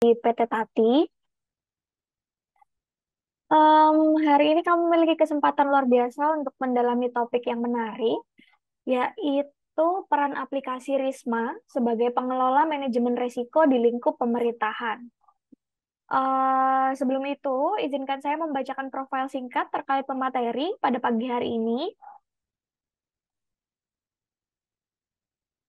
Di PT Tati. Hari ini kamu memiliki kesempatan luar biasa untuk mendalami topik yang menarik, yaitu peran aplikasi Risma sebagai pengelola manajemen risiko di lingkup pemerintahan. Sebelum itu, izinkan saya membacakan profil singkat terkait pemateri pada pagi hari ini.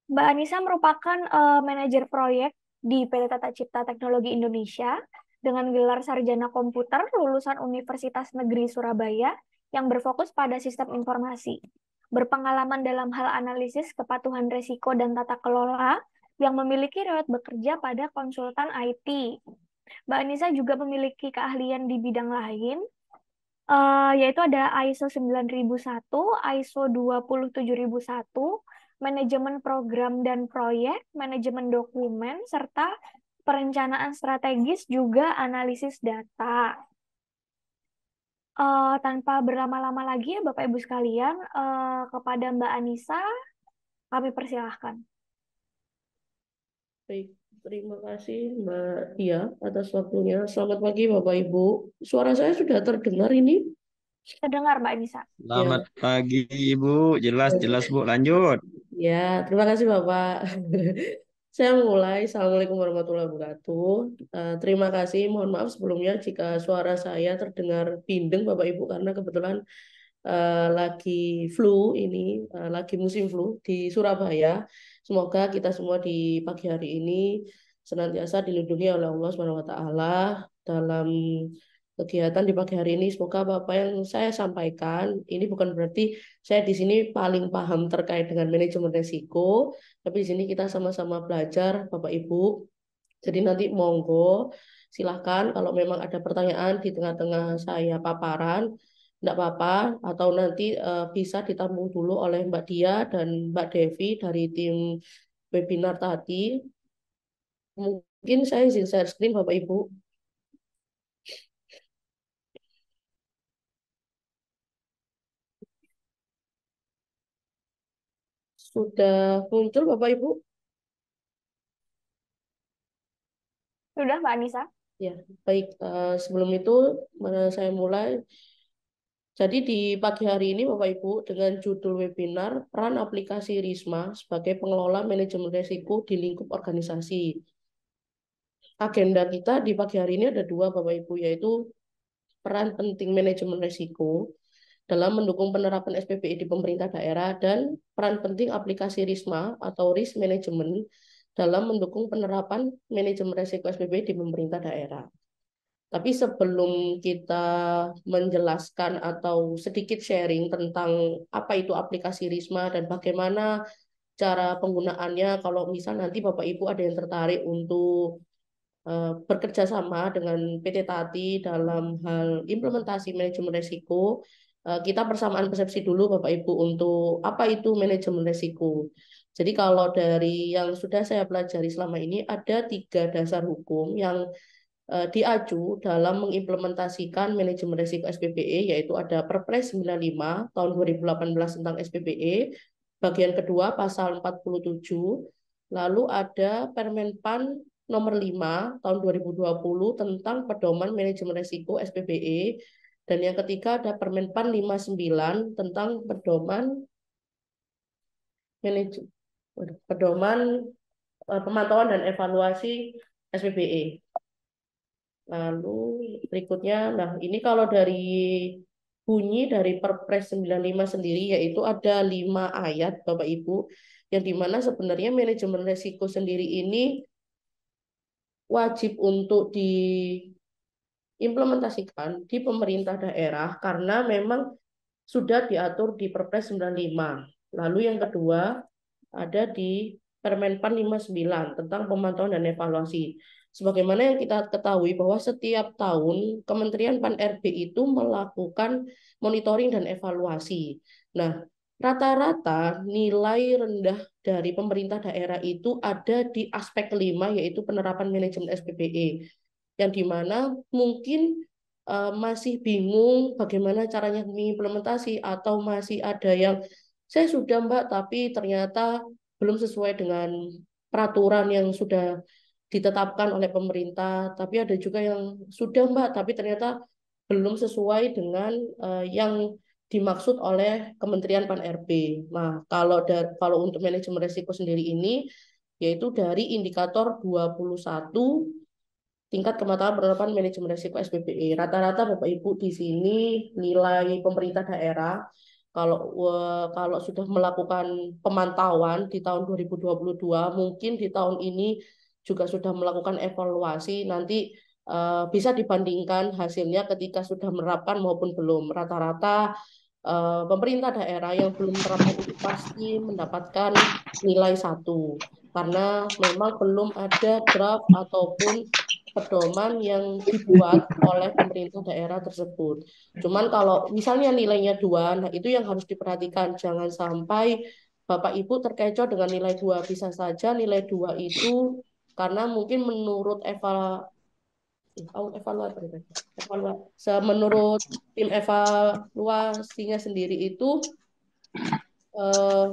Mbak Anissa merupakan manajer proyek di PT Tata Cipta Teknologi Indonesia dengan gelar sarjana komputer lulusan Universitas Negeri Surabaya yang berfokus pada sistem informasi. Berpengalaman dalam hal analisis kepatuhan risiko dan tata kelola yang memiliki riwayat bekerja pada konsultan IT. Mbak Anissa juga memiliki keahlian di bidang lain, yaitu ada ISO 9001, ISO 27001, manajemen program dan proyek, manajemen dokumen, serta perencanaan strategis juga analisis data. Tanpa berlama-lama lagi ya Bapak Ibu sekalian, kepada Mbak Anissa kami persilahkan. Baik, terima kasih Mbak Dia atas waktunya. Selamat pagi Bapak Ibu. Suara saya sudah terdengar ini? Terdengar Mbak Anissa. Ya, Selamat pagi Ibu, jelas-jelas Bu, lanjut. ya, terima kasih Bapak. Saya mulai. Assalamualaikum warahmatullahi wabarakatuh. Terima kasih. Mohon maaf sebelumnya jika suara saya terdengar bindeng Bapak Ibu karena kebetulan lagi flu ini, lagi musim flu di Surabaya. Semoga kita semua di pagi hari ini senantiasa dilindungi oleh Allah Subhanahu wa taala dalam kegiatan di pagi hari ini. Semoga apa yang saya sampaikan ini bukan berarti saya di sini paling paham terkait dengan manajemen risiko, tapi di sini kita sama-sama belajar Bapak Ibu. Jadi nanti monggo silahkan kalau memang ada pertanyaan di tengah-tengah saya paparan, tidak apa-apa, atau nanti bisa ditampung dulu oleh Mbak Dia dan Mbak Devi dari tim webinar tadi. Mungkin saya izin share screen Bapak Ibu. Sudah muncul Bapak Ibu? Sudah Mbak Anissa? Ya, baik. Sebelum itu saya mulai. Jadi di pagi hari ini Bapak Ibu dengan judul webinar peran aplikasi Risma sebagai pengelola manajemen risiko di lingkup organisasi. Agenda kita di pagi hari ini ada dua Bapak Ibu, yaitu peran penting manajemen risiko dalam mendukung penerapan SPBI di pemerintah daerah dan peran penting aplikasi Risma atau Risk Management dalam mendukung penerapan manajemen risiko SPBI di pemerintah daerah. Tapi sebelum kita menjelaskan atau sedikit sharing tentang apa itu aplikasi Risma dan bagaimana cara penggunaannya, kalau misal nanti Bapak Ibu ada yang tertarik untuk bekerja sama dengan PT Tati dalam hal implementasi manajemen risiko, kita persamaan persepsi dulu Bapak Ibu untuk apa itu manajemen risiko. Jadi kalau dari yang sudah saya pelajari selama ini ada tiga dasar hukum yang diacu dalam mengimplementasikan manajemen risiko SPBE, yaitu ada Perpres 95 tahun 2018 tentang SPBE, bagian kedua pasal 47, lalu ada Permenpan nomor 5 tahun 2020 tentang pedoman manajemen risiko SPBE, dan yang ketiga ada Permenpan 59 tentang pedoman manajemen pedoman pemantauan dan evaluasi SPBE. Lalu berikutnya, nah ini kalau dari bunyi dari Perpres 95 sendiri, yaitu ada 5 ayat Bapak Ibu, yang dimana sebenarnya manajemen risiko sendiri ini wajib untuk diimplementasikan di pemerintah daerah karena memang sudah diatur di Perpres 95. Lalu yang kedua ada di Permenpan 59 tentang pemantauan dan evaluasi. Sebagaimana yang kita ketahui bahwa setiap tahun Kementerian Pan-RB itu melakukan monitoring dan evaluasi. Nah, rata-rata nilai rendah dari pemerintah daerah itu ada di aspek kelima, yaitu penerapan manajemen SPBE. Yang dimana mungkin masih bingung bagaimana caranya mengimplementasi atau masih ada yang saya sudah Mbak tapi ternyata belum sesuai dengan peraturan yang sudah ditetapkan oleh pemerintah, tapi ada juga yang sudah Mbak, tapi ternyata belum sesuai dengan yang dimaksud oleh Kementerian Pan-RB. Nah, kalau untuk manajemen risiko sendiri ini, yaitu dari indikator 21 tingkat kematangan penerapan manajemen risiko SPBE. Rata-rata Bapak Ibu di sini nilai pemerintah daerah kalau sudah melakukan pemantauan di tahun 2022, mungkin di tahun ini juga sudah melakukan evaluasi, nanti bisa dibandingkan hasilnya ketika sudah menerapkan maupun belum. Rata-rata pemerintah daerah yang belum menerapkan itu pasti mendapatkan nilai 1 karena memang belum ada draft ataupun pedoman yang dibuat oleh pemerintah daerah tersebut. Cuman kalau misalnya nilainya 2, nah itu yang harus diperhatikan. Jangan sampai Bapak Ibu terkecoh dengan nilai 2. Bisa saja nilai 2 itu karena mungkin menurut menurut tim evaluasinya sendiri itu eh,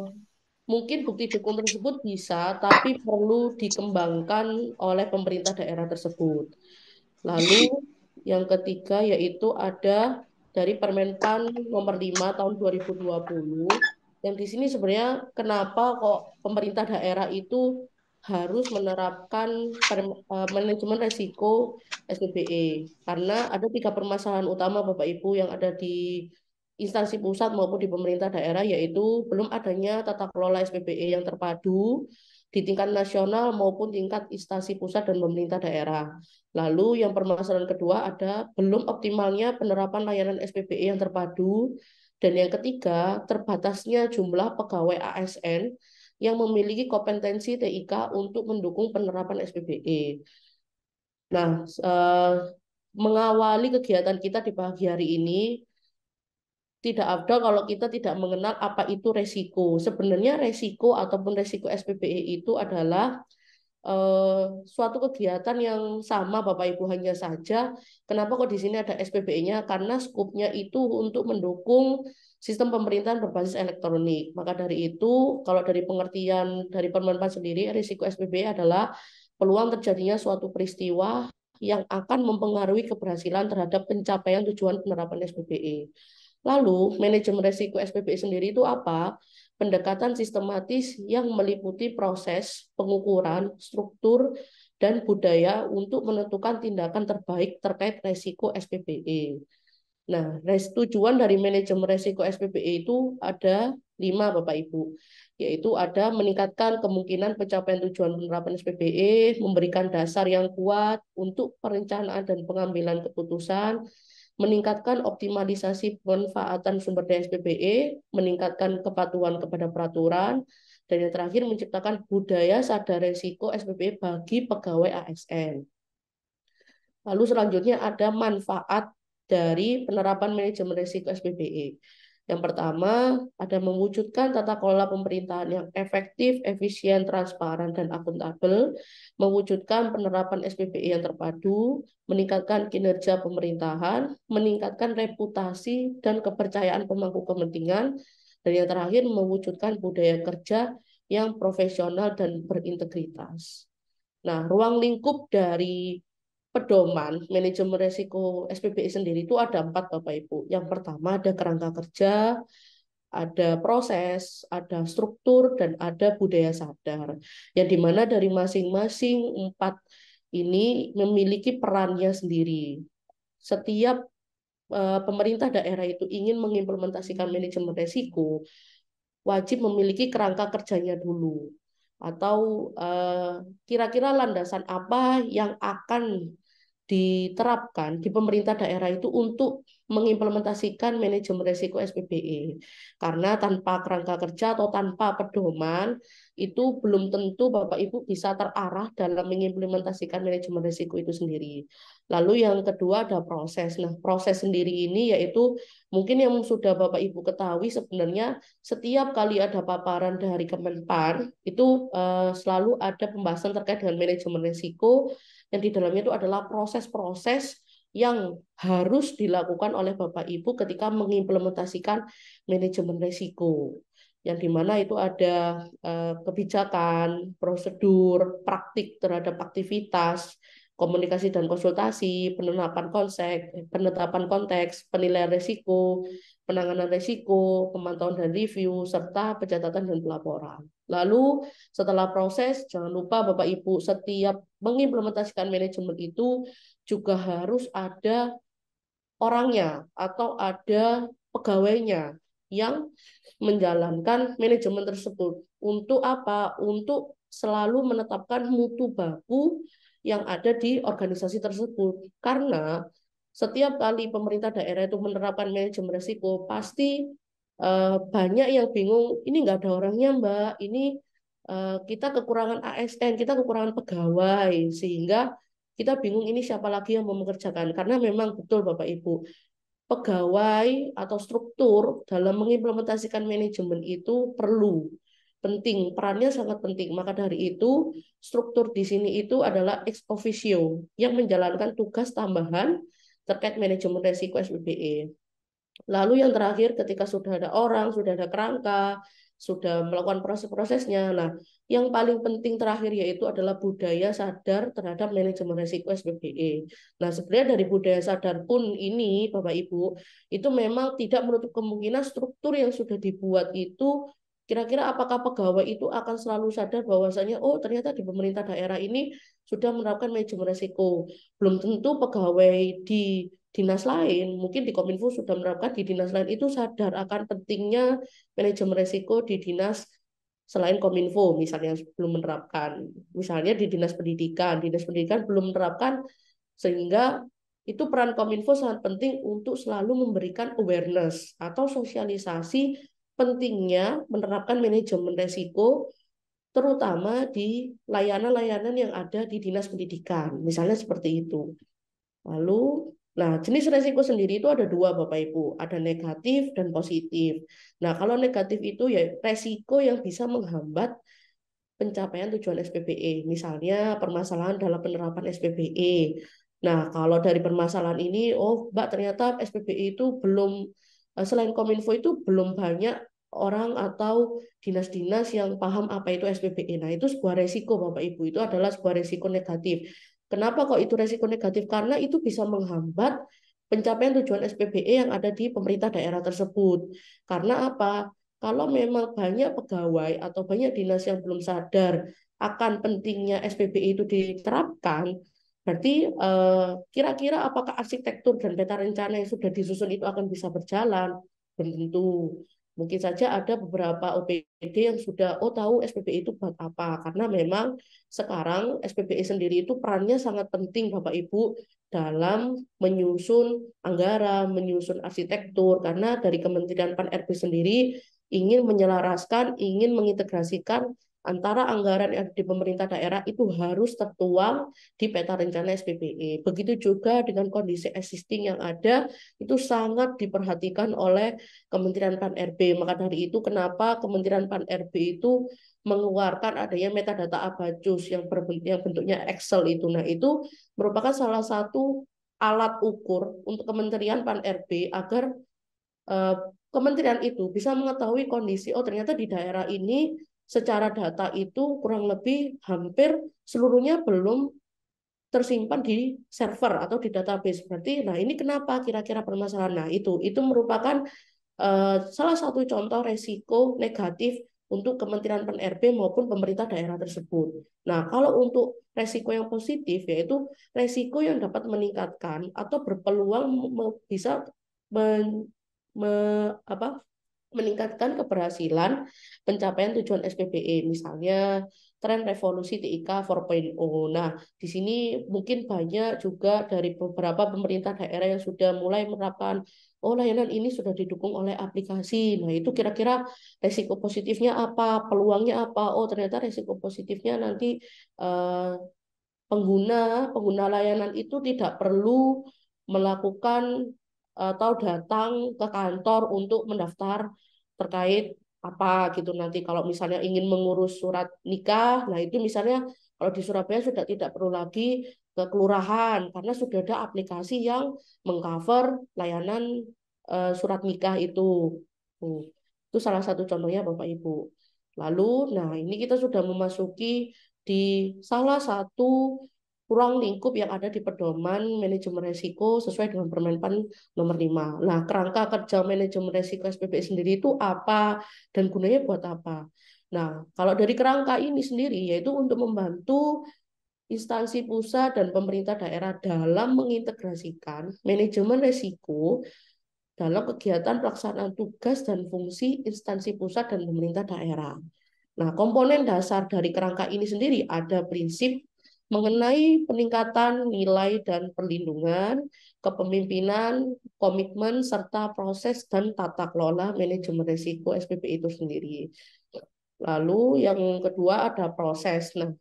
mungkin bukti dukung tersebut bisa, tapi perlu dikembangkan oleh pemerintah daerah tersebut. Lalu yang ketiga yaitu ada dari Permenpan nomor 5 tahun 2020 yang di sini sebenarnya kenapa kok pemerintah daerah itu harus menerapkan manajemen resiko SPBE karena ada 3 permasalahan utama Bapak Ibu yang ada di instansi pusat maupun di pemerintah daerah yaitu belum adanya tata kelola SPBE yang terpadu di tingkat nasional maupun tingkat instansi pusat dan pemerintah daerah. Lalu yang permasalahan kedua ada belum optimalnya penerapan layanan SPBE yang terpadu. Dan yang ketiga, terbatasnya jumlah pegawai ASN yang memiliki kompetensi TIK untuk mendukung penerapan SPBE. Nah, mengawali kegiatan kita di pagi hari ini, tidak afdal kalau kita tidak mengenal apa itu resiko. Sebenarnya resiko ataupun resiko SPBE itu adalah suatu kegiatan yang sama Bapak Ibu, hanya saja kenapa kok di sini ada SPBE-nya karena skupnya itu untuk mendukung sistem pemerintahan berbasis elektronik. Maka dari itu kalau dari pengertian dari Permenpan sendiri risiko SPBE adalah peluang terjadinya suatu peristiwa yang akan mempengaruhi keberhasilan terhadap pencapaian tujuan penerapan SPBE. Lalu, manajemen risiko SPBE sendiri itu apa? Pendekatan sistematis yang meliputi proses, pengukuran, struktur, dan budaya untuk menentukan tindakan terbaik terkait risiko SPBE. Nah, tujuan dari manajemen risiko SPBE itu ada 5 Bapak Ibu, yaitu ada meningkatkan kemungkinan pencapaian tujuan penerapan SPBE, memberikan dasar yang kuat untuk perencanaan dan pengambilan keputusan, meningkatkan optimalisasi pemanfaatan sumber daya SPBE, meningkatkan kepatuhan kepada peraturan, dan yang terakhir menciptakan budaya sadar risiko SPBE bagi pegawai ASN. Lalu selanjutnya ada manfaat dari penerapan manajemen risiko SPBE. Yang pertama, ada mewujudkan tata kelola pemerintahan yang efektif, efisien, transparan, dan akuntabel, mewujudkan penerapan SPBE yang terpadu, meningkatkan kinerja pemerintahan, meningkatkan reputasi dan kepercayaan pemangku kepentingan, dan yang terakhir mewujudkan budaya kerja yang profesional dan berintegritas. Nah, ruang lingkup dari pedoman manajemen risiko SPBE sendiri itu ada 4 Bapak Ibu. Yang pertama ada kerangka kerja, ada proses, ada struktur, dan ada budaya sadar. Yang dimana dari masing-masing 4 ini memiliki perannya sendiri. Setiap pemerintah daerah itu ingin mengimplementasikan manajemen risiko, wajib memiliki kerangka kerjanya dulu. Atau kira-kira landasan apa yang akan diterapkan di pemerintah daerah itu untuk mengimplementasikan manajemen risiko SPBE. Karena tanpa kerangka kerja atau tanpa pedoman, itu belum tentu Bapak Ibu bisa terarah dalam mengimplementasikan manajemen risiko itu sendiri. Lalu yang kedua ada proses. Nah, proses sendiri ini yaitu mungkin yang sudah Bapak Ibu ketahui sebenarnya setiap kali ada paparan dari Kemenpan, itu selalu ada pembahasan terkait dengan manajemen risiko yang di dalamnya itu adalah proses-proses yang harus dilakukan oleh Bapak Ibu ketika mengimplementasikan manajemen risiko. yang dimana itu ada kebijakan, prosedur, praktik terhadap aktivitas, komunikasi dan konsultasi, penetapan konteks, penilaian risiko, penanganan risiko, pemantauan dan review, serta pencatatan dan pelaporan. Lalu setelah proses, jangan lupa Bapak Ibu, setiap mengimplementasikan manajemen itu juga harus ada orangnya atau ada pegawainya yang menjalankan manajemen tersebut. Untuk apa? Untuk selalu menetapkan mutu baku yang ada di organisasi tersebut. Karena setiap kali pemerintah daerah itu menerapkan manajemen risiko, pasti banyak yang bingung, ini nggak ada orangnya Mbak, ini kita kekurangan ASN, kita kekurangan pegawai, sehingga kita bingung ini siapa lagi yang mau mengerjakan. Karena memang betul Bapak Ibu, pegawai atau struktur dalam mengimplementasikan manajemen itu perlu, penting, perannya sangat penting. Maka dari itu, struktur di sini itu adalah ex officio yang menjalankan tugas tambahan terkait manajemen risiko SBBE. Lalu yang terakhir, ketika sudah ada orang, sudah ada kerangka, sudah melakukan proses-prosesnya. Nah, yang paling penting terakhir yaitu adalah budaya sadar terhadap manajemen risiko SBBE. Nah, sebenarnya dari budaya sadar pun ini, Bapak Ibu, itu memang tidak menutup kemungkinan struktur yang sudah dibuat itu kira-kira apakah pegawai itu akan selalu sadar bahwasanya oh ternyata di pemerintah daerah ini sudah menerapkan manajemen risiko. Belum tentu pegawai di dinas lain, mungkin di Kominfo sudah menerapkan, di dinas lain itu sadar akan pentingnya manajemen risiko di dinas selain Kominfo, misalnya belum menerapkan. Misalnya di dinas pendidikan belum menerapkan, sehingga itu peran Kominfo sangat penting untuk selalu memberikan awareness atau sosialisasi pentingnya menerapkan manajemen risiko, terutama di layanan-layanan yang ada di dinas pendidikan, misalnya seperti itu. Lalu, nah jenis resiko sendiri itu ada dua Bapak Ibu, ada negatif dan positif. Nah kalau negatif itu ya resiko yang bisa menghambat pencapaian tujuan SPBE, misalnya permasalahan dalam penerapan SPBE. Nah kalau dari permasalahan ini, oh Mbak ternyata SPBE itu belum, selain Kominfo itu belum banyak orang atau dinas-dinas yang paham apa itu SPBE. Nah itu sebuah resiko Bapak Ibu, itu adalah sebuah resiko negatif. Kenapa kok itu resiko negatif? Karena itu bisa menghambat pencapaian tujuan SPBE yang ada di pemerintah daerah tersebut. Karena apa? Kalau memang banyak pegawai atau banyak dinas yang belum sadar akan pentingnya SPBE itu diterapkan, berarti kira-kira apakah arsitektur dan peta rencana yang sudah disusun itu akan bisa berjalan? Belum tentu. Mungkin saja ada beberapa OPD yang sudah tahu SPBE itu buat apa, karena memang sekarang SPBE sendiri itu perannya sangat penting Bapak Ibu dalam menyusun anggaran, menyusun arsitektur, karena dari Kementerian Pan-RB sendiri ingin menyelaraskan, ingin mengintegrasikan antara anggaran yang di pemerintah daerah itu harus tertuang di peta rencana SPBE. Begitu juga dengan kondisi existing yang ada, itu sangat diperhatikan oleh Kementerian Pan-RB. Maka dari itu kenapa Kementerian Pan-RB itu mengeluarkan adanya metadata Abacus yang bentuknya Excel itu. Nah, itu merupakan salah satu alat ukur untuk Kementerian Pan-RB agar kementerian itu bisa mengetahui kondisi, oh ternyata di daerah ini secara data itu kurang lebih hampir seluruhnya belum tersimpan di server atau di database. Berarti, nah ini kenapa kira-kira permasalahan? Nah itu merupakan salah satu contoh resiko negatif untuk Kementerian Pan-RB maupun pemerintah daerah tersebut. Nah, kalau untuk resiko yang positif, yaitu resiko yang dapat meningkatkan atau berpeluang bisa men, meningkatkan keberhasilan pencapaian tujuan SPBE, misalnya tren revolusi TIK 4.0. Nah, di sini mungkin banyak juga dari beberapa pemerintah daerah yang sudah mulai menerapkan, oh layanan ini sudah didukung oleh aplikasi. Nah, itu kira-kira resiko positifnya apa, peluangnya apa? Oh, ternyata resiko positifnya nanti pengguna layanan itu tidak perlu melakukan atau datang ke kantor untuk mendaftar terkait apa gitu. Nanti kalau misalnya ingin mengurus surat nikah, nah itu misalnya kalau di Surabaya sudah tidak perlu lagi ke kelurahan karena sudah ada aplikasi yang mengcover layanan surat nikah itu. Itu salah satu contohnya Bapak Ibu. Lalu, nah ini kita sudah memasuki di salah satu ruang lingkup yang ada di pedoman manajemen risiko sesuai dengan Permenpan nomor 5. Nah, kerangka kerja manajemen risiko SPBI sendiri itu apa dan gunanya buat apa? Nah, kalau dari kerangka ini sendiri yaitu untuk membantu instansi pusat dan pemerintah daerah dalam mengintegrasikan manajemen risiko dalam kegiatan pelaksanaan tugas dan fungsi instansi pusat dan pemerintah daerah. Nah, komponen dasar dari kerangka ini sendiri ada prinsip mengenai peningkatan nilai dan perlindungan, kepemimpinan, komitmen, serta proses dan tata kelola manajemen risiko SPBI itu sendiri. Lalu yang kedua ada proses. Nah,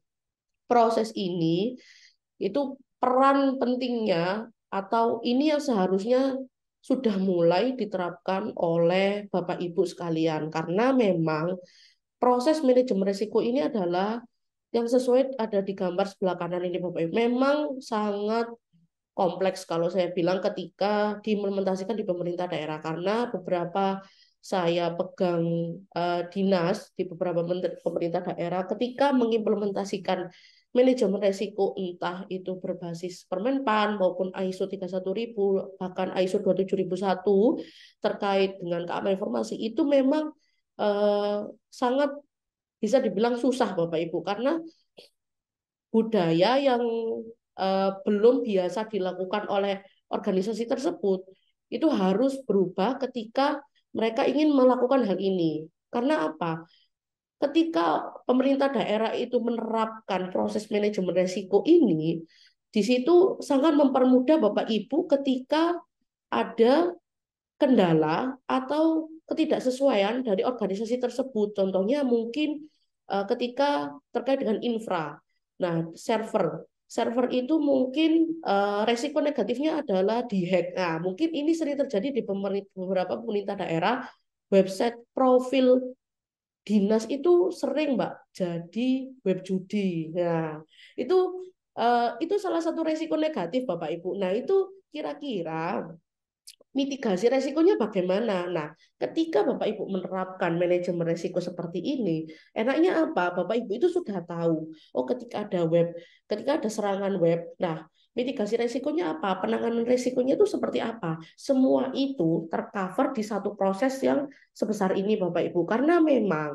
proses ini itu peran pentingnya atau ini yang seharusnya sudah mulai diterapkan oleh Bapak Ibu sekalian karena memang proses manajemen risiko ini adalah yang sesuai ada di gambar sebelah kanan ini Bapak Ibu. Memang sangat kompleks kalau saya bilang ketika diimplementasikan di pemerintah daerah karena beberapa saya pegang dinas di beberapa pemerintah daerah ketika mengimplementasikan manajemen risiko entah itu berbasis Permenpan maupun ISO 31000 bahkan ISO 27001 terkait dengan keamanan informasi itu memang sangat bisa dibilang susah Bapak Ibu karena budaya yang belum biasa dilakukan oleh organisasi tersebut itu harus berubah ketika mereka ingin melakukan hal ini. Karena apa? Ketika pemerintah daerah itu menerapkan proses manajemen risiko ini, di situ sangat mempermudah Bapak Ibu ketika ada kendala atau ketidaksesuaian dari organisasi tersebut. Contohnya mungkin ketika terkait dengan infra. Nah, server itu mungkin resiko negatifnya adalah dihack. Nah, mungkin ini sering terjadi di beberapa pemerintah daerah. Website profil dinas itu sering, Mbak, jadi web judi. Nah, itu salah satu resiko negatif, Bapak Ibu. Nah, itu kira-kira mitigasi resikonya bagaimana? Nah, ketika Bapak Ibu menerapkan manajemen resiko seperti ini, enaknya apa? Bapak Ibu itu sudah tahu. Oh, ketika ada serangan web, nah, mitigasi resikonya apa? Penanganan resikonya itu seperti apa? Semua itu tercover di satu proses yang sebesar ini, Bapak Ibu. Karena memang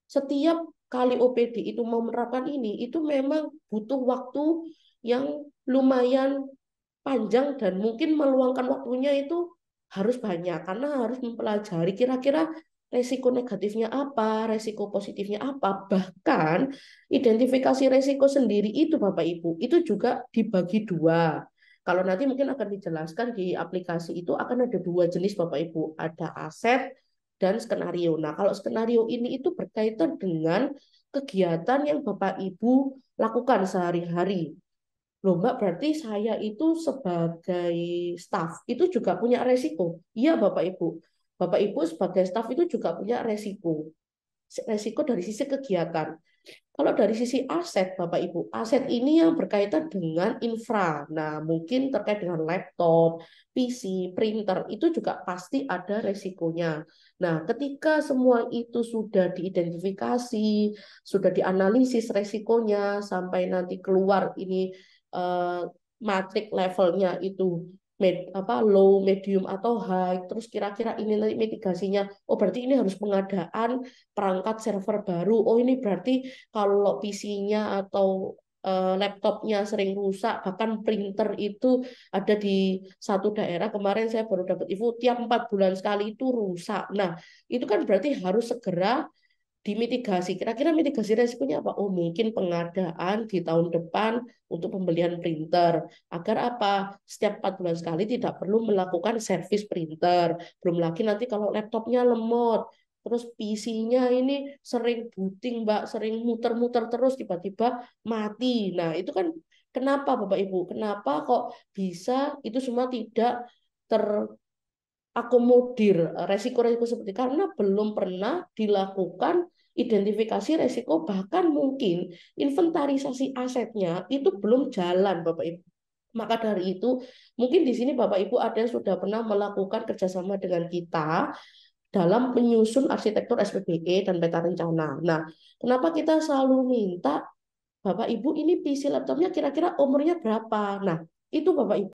setiap kali OPD itu mau menerapkan ini, itu memang butuh waktu yang lumayan panjang dan mungkin meluangkan waktunya itu harus banyak karena harus mempelajari kira-kira resiko negatifnya apa, resiko positifnya apa, bahkan identifikasi resiko sendiri itu Bapak Ibu, itu juga dibagi dua. Kalau nanti mungkin akan dijelaskan di aplikasi itu akan ada dua jenis Bapak Ibu, ada aset dan skenario. Nah, kalau skenario ini itu berkaitan dengan kegiatan yang Bapak Ibu lakukan sehari-hari. Loh Mbak, berarti saya itu sebagai staf itu juga punya resiko. Iya Bapak Ibu. Bapak Ibu sebagai staf itu juga punya resiko. Resiko dari sisi kegiatan. Kalau dari sisi aset Bapak Ibu, aset ini yang berkaitan dengan infra. Nah, mungkin terkait dengan laptop, PC, printer, itu juga pasti ada resikonya. Nah, ketika semua itu sudah diidentifikasi, sudah dianalisis resikonya, sampai nanti keluar ini eh, matrik levelnya itu low, medium atau high. Terus kira-kira ini nanti mitigasinya. Oh, berarti ini harus pengadaan perangkat server baru. Oh, ini berarti kalau PC-nya atau laptopnya sering rusak, bahkan printer itu ada di satu daerah kemarin saya baru dapat info tiap 4 bulan sekali itu rusak. Nah, itu kan berarti harus segera dimitigasi. Kira-kira mitigasi resikonya apa? Oh, mungkin pengadaan di tahun depan untuk pembelian printer. Agar apa? Setiap 4 bulan sekali tidak perlu melakukan servis printer. Belum lagi nanti kalau laptopnya lemot, terus PC-nya ini sering booting, Mbak, sering muter-muter terus tiba-tiba mati. Nah, itu kan kenapa Bapak Ibu? Kenapa kok bisa itu semua tidak terakomodir resiko-resiko seperti karena belum pernah dilakukan identifikasi resiko bahkan mungkin inventarisasi asetnya itu belum jalan Bapak Ibu. Maka dari itu mungkin di sini Bapak Ibu ada yang sudah pernah melakukan kerjasama dengan kita dalam menyusun arsitektur SPBE dan peta rencana. Nah, kenapa kita selalu minta Bapak Ibu ini PC laptopnya kira-kira umurnya berapa? Nah, itu Bapak Ibu